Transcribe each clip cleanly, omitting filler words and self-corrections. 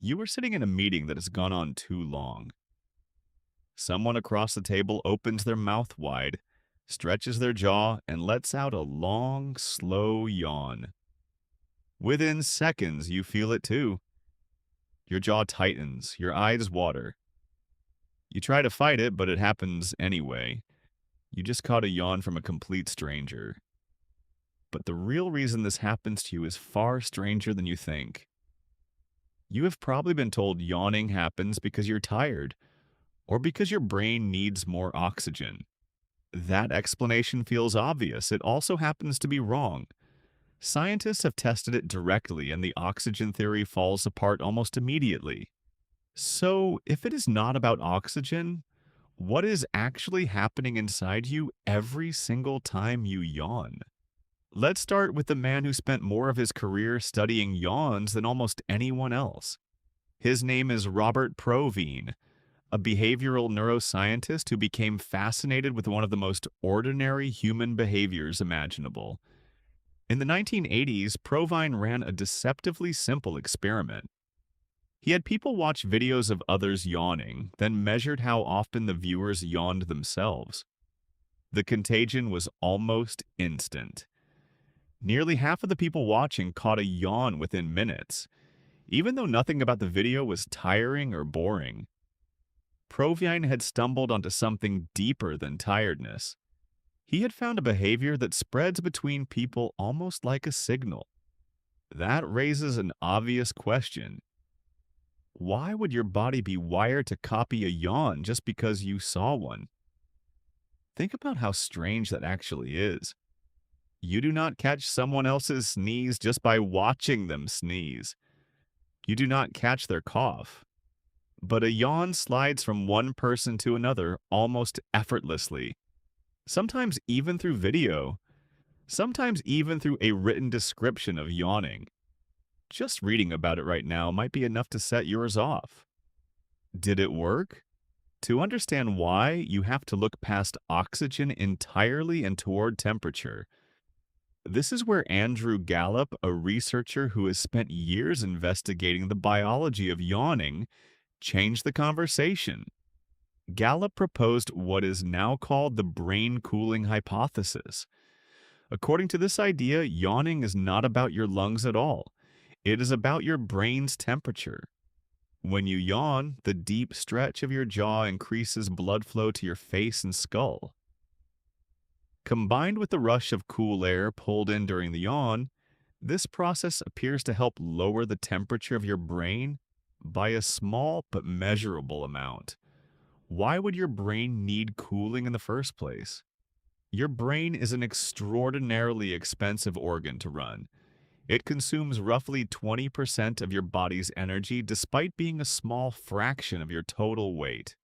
You are sitting in a meeting that has gone on too long. Someone across the table opens their mouth wide, stretches their jaw, and lets out a long, slow yawn. Within seconds, you feel it too. Your jaw tightens, your eyes water. You try to fight it, but it happens anyway. You just caught a yawn from a complete stranger. But the real reason this happens to you is far stranger than you think. You have probably been told yawning happens because you're tired, or because your brain needs more oxygen. That explanation feels obvious. It also happens to be wrong. Scientists have tested it directly, and the oxygen theory falls apart almost immediately. So, if it is not about oxygen, what is actually happening inside you every single time you yawn? Let's start with the man who spent more of his career studying yawns than almost anyone else. His name is Robert Provine, a behavioral neuroscientist who became fascinated with one of the most ordinary human behaviors imaginable. In the 1980s, Provine ran a deceptively simple experiment. He had people watch videos of others yawning, then measured how often the viewers yawned themselves. The contagion was almost instant. Nearly half of the people watching caught a yawn within minutes, even though nothing about the video was tiring or boring. Provine had stumbled onto something deeper than tiredness. He had found a behavior that spreads between people almost like a signal. That raises an obvious question. Why would your body be wired to copy a yawn just because you saw one? Think about how strange that actually is. You do not catch someone else's sneeze just by watching them sneeze. You do not catch their cough. But a yawn slides from one person to another almost effortlessly. Sometimes even through video. Sometimes even through a written description of yawning. Just reading about it right now might be enough to set yours off. Did it work? To understand why, you have to look past oxygen entirely and toward temperature. This is where Andrew Gallup, a researcher who has spent years investigating the biology of yawning, changed the conversation. Gallup proposed what is now called the brain cooling hypothesis. According to this idea, yawning is not about your lungs at all. It is about your brain's temperature. When you yawn, the deep stretch of your jaw increases blood flow to your face and skull. Combined with the rush of cool air pulled in during the yawn, this process appears to help lower the temperature of your brain by a small but measurable amount. Why would your brain need cooling in the first place? Your brain is an extraordinarily expensive organ to run. It consumes roughly 20% of your body's energy despite being a small fraction of your total weight.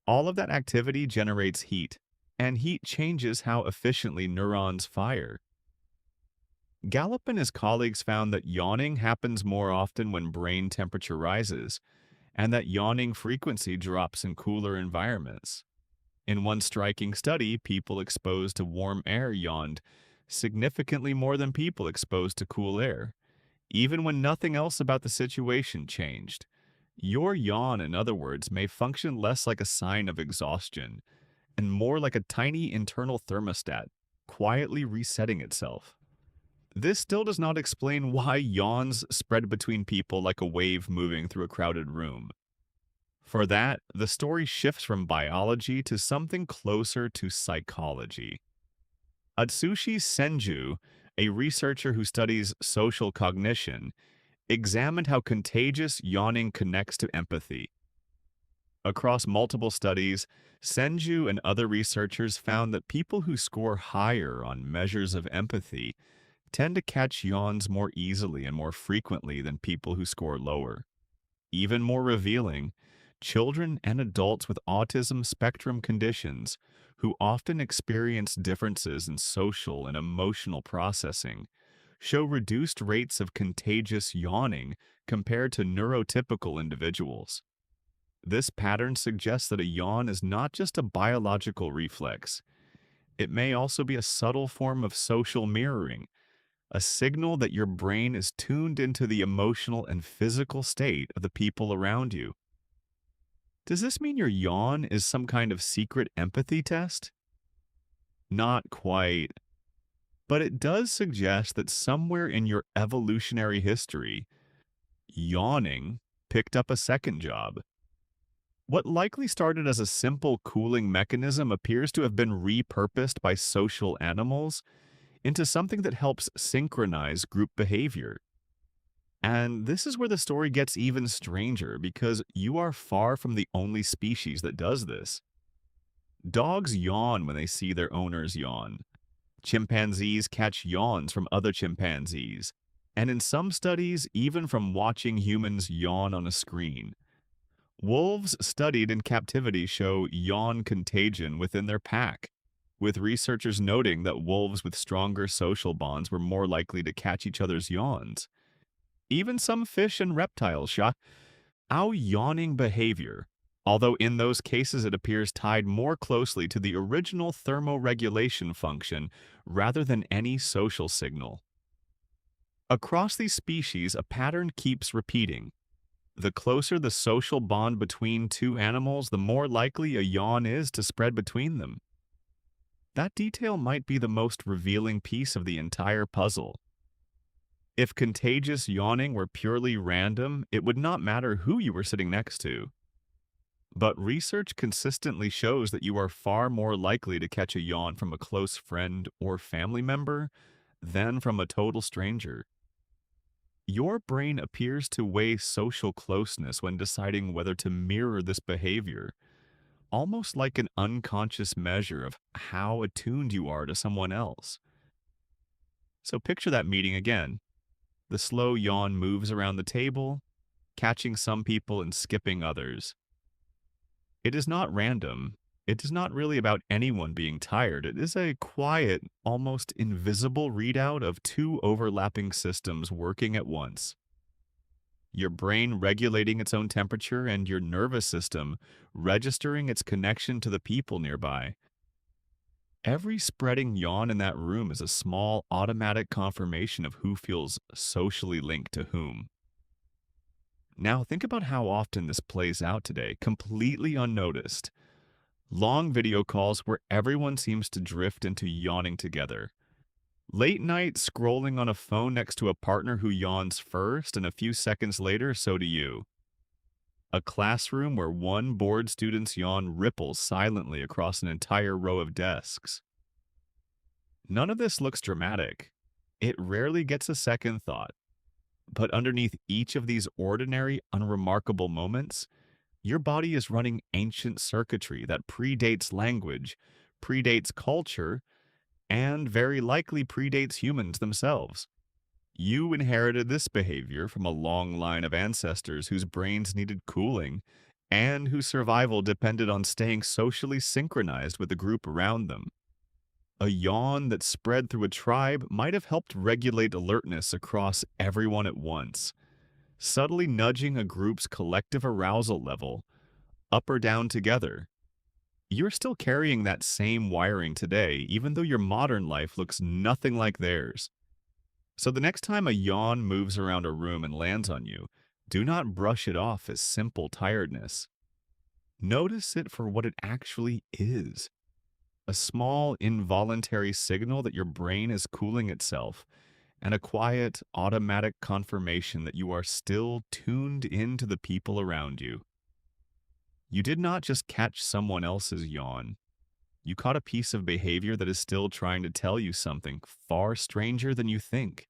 All of that activity generates heat, and heat changes how efficiently neurons fire. Gallup and his colleagues found that yawning happens more often when brain temperature rises, and that yawning frequency drops in cooler environments. In one striking study, people exposed to warm air yawned significantly more than people exposed to cool air, even when nothing else about the situation changed. Your yawn, in other words, may function less like a sign of exhaustion and more like a tiny internal thermostat, quietly resetting itself. This still does not explain why yawns spread between people like a wave moving through a crowded room. For that, the story shifts from biology to something closer to psychology. Atsushi Senju, a researcher who studies social cognition, examined how contagious yawning connects to empathy. Across multiple studies, Senju and other researchers found that people who score higher on measures of empathy tend to catch yawns more easily and more frequently than people who score lower. Even more revealing, children and adults with autism spectrum conditions who often experience differences in social and emotional processing show reduced rates of contagious yawning compared to neurotypical individuals. This pattern suggests that a yawn is not just a biological reflex. It may also be a subtle form of social mirroring, a signal that your brain is tuned into the emotional and physical state of the people around you. Does this mean your yawn is some kind of secret empathy test? Not quite, but it does suggest that somewhere in your evolutionary history, yawning picked up a second job. What likely started as a simple cooling mechanism appears to have been repurposed by social animals into something that helps synchronize group behavior. And this is where the story gets even stranger because you are far from the only species that does this. Dogs yawn when they see their owners yawn. Chimpanzees catch yawns from other chimpanzees. And in some studies, even from watching humans yawn on a screen. Wolves studied in captivity show yawn contagion within their pack, with researchers noting that wolves with stronger social bonds were more likely to catch each other's yawns. Even some fish and reptiles show our yawning behavior, although in those cases it appears tied more closely to the original thermoregulation function rather than any social signal. Across these species, a pattern keeps repeating. The closer the social bond between two animals, the more likely a yawn is to spread between them. That detail might be the most revealing piece of the entire puzzle. If contagious yawning were purely random, it would not matter who you were sitting next to. But research consistently shows that you are far more likely to catch a yawn from a close friend or family member than from a total stranger. Your brain appears to weigh social closeness when deciding whether to mirror this behavior, almost like an unconscious measure of how attuned you are to someone else. So picture that meeting again. The slow yawn moves around the table, catching some people and skipping others. It is not random. It is not really about anyone being tired. It is a quiet, almost invisible readout of two overlapping systems working at once. Your brain regulating its own temperature and your nervous system registering its connection to the people nearby. Every spreading yawn in that room is a small automatic confirmation of who feels socially linked to whom. Now think about how often this plays out today, completely unnoticed. Long video calls where everyone seems to drift into yawning together. Late night scrolling on a phone next to a partner who yawns first and a few seconds later, so do you. A classroom where one bored student's yawn ripples silently across an entire row of desks. None of this looks dramatic. It rarely gets a second thought. But underneath each of these ordinary, unremarkable moments, your body is running ancient circuitry that predates language, predates culture, and very likely predates humans themselves. You inherited this behavior from a long line of ancestors whose brains needed cooling and whose survival depended on staying socially synchronized with the group around them. A yawn that spread through a tribe might have helped regulate alertness across everyone at once, subtly nudging a group's collective arousal level up or down together. You're still carrying that same wiring today, even though your modern life looks nothing like theirs. So the next time a yawn moves around a room and lands on you, do not brush it off as simple tiredness. Notice it for what it actually is. A small, involuntary signal that your brain is cooling itself, and a quiet, automatic confirmation that you are still tuned into the people around you. You did not just catch someone else's yawn. You caught a piece of behavior that is still trying to tell you something far stranger than you think.